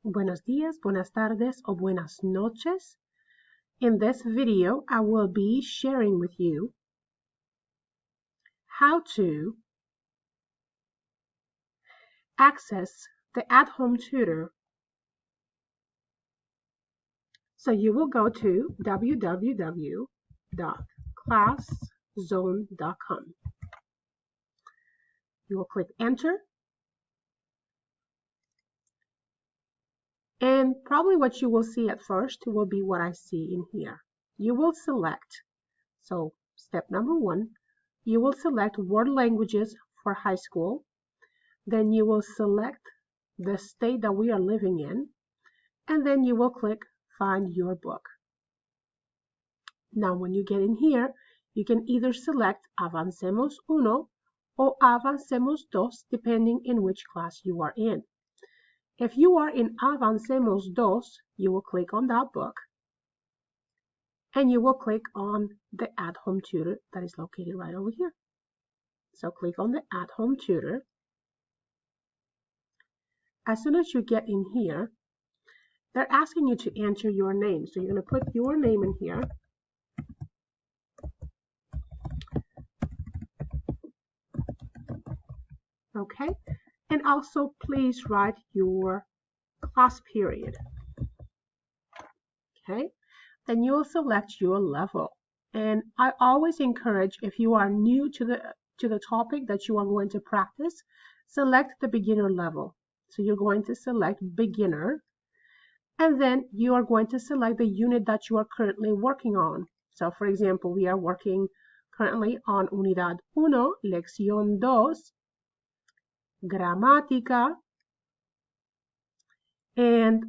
Buenos días, buenas tardes, or buenas noches. In this video, I will be sharing with you how to access the at-home tutor. So you will go to www.classzone.com. You will click enter. And probably what you will see at first will be what I see in here. You will select, so step number 1, you will select world languages for high school. Then you will select the state that we are living in, and then you will click find your book. Now when you get in here, you can either select Avancemos 1 or Avancemos 2, depending in which class you are in. If you are in Avancemos 2, you will click on that book, and you will click on the at-home tutor that is located right over here. So click on the at-home tutor. As soon as you get in here, they're asking you to enter your name. So you're going to put your name in here. Okay. And also please write your class period. Okay. Then you will select your level. And I always encourage, if you are new to the topic that you are going to practice, select the beginner level. So you're going to select beginner. And then you are going to select the unit that you are currently working on. So for example, we are working currently on Unidad 1, Lección 2, Gramática. And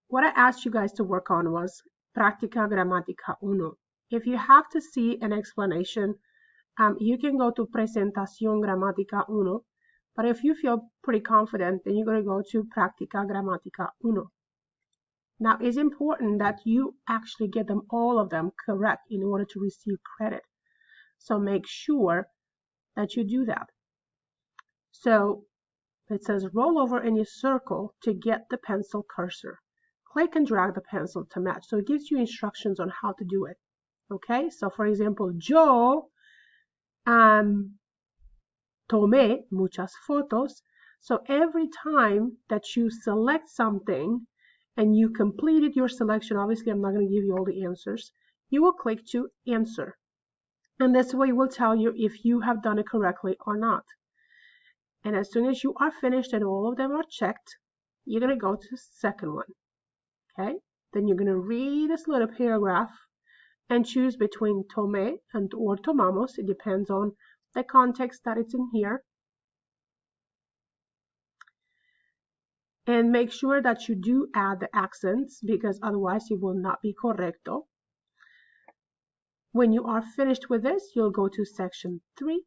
what I asked you guys to work on was Práctica Gramática 1. If you have to see an explanation, you can go to Presentación Gramática 1. But if you feel pretty confident, then you're going to go to Práctica Gramática 1. Now, it's important that you actually get them, all of them, correct in order to receive credit. So make sure that you do that. So it says roll over in your circle to get the pencil cursor. Click and drag the pencil to match. So it gives you instructions on how to do it. Okay, so for example, yo tomé muchas fotos. So every time that you select something, and you completed your selection, obviously I'm not going to give you all the answers, you will click to answer. And this way it will tell you if you have done it correctly or not. And as soon as you are finished and all of them are checked, you're going to go to the second one. Okay? Then you're going to read this little paragraph and choose between tomé and or tomamos. It depends on the context that it's in here. And make sure that you do add the accents, because otherwise it will not be correcto. When you are finished with this, you'll go to section 3.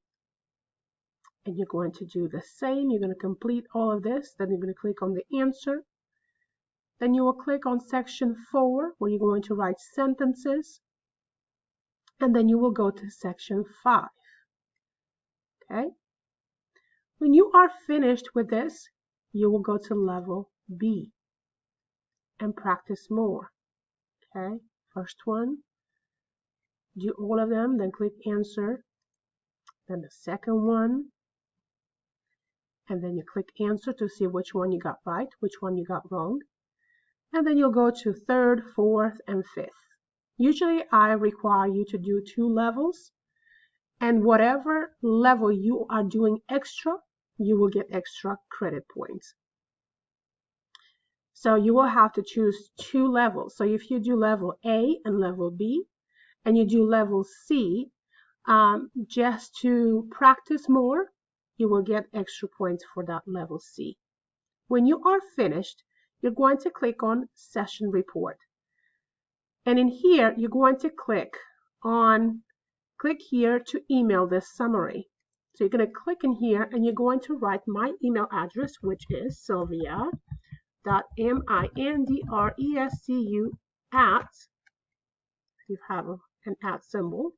And you're going to do the same. You're going to complete all of this. Then you're going to click on the answer. Then you will click on section 4, where you're going to write sentences. And then you will go to section 5. Okay? When you are finished with this, you will go to level B and practice more. Okay, first one, do all of them, then click answer. Then the second one, and then you click answer to see which one you got right, which one you got wrong. And then you'll go to third, fourth, and fifth. Usually I require you to do 2 levels, and whatever level you are doing extra, you will get extra credit points. So you will have to choose 2 levels. So if you do level A and level B, and you do level C, just to practice more, you will get extra points for that level C. When you are finished, you're going to click on Session Report. And in here, you're going to click here to email this summary. So you're going to click in here and you're going to write my email address, which is sylvia.mindrescu at, you have an at symbol,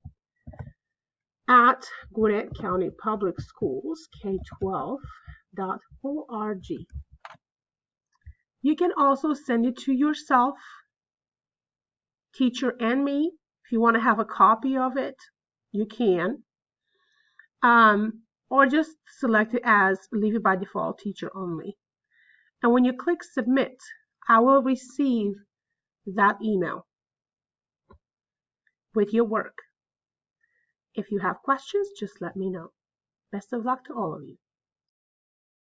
at Gwinnett County Public Schools, K12.org. You can also send it to yourself, teacher, and me. If you want to have a copy of it, you can. Or just select it as leave it by default, teacher only. And when you click submit, I will receive that email with your work. If you have questions, just let me know. Best of luck to all of you.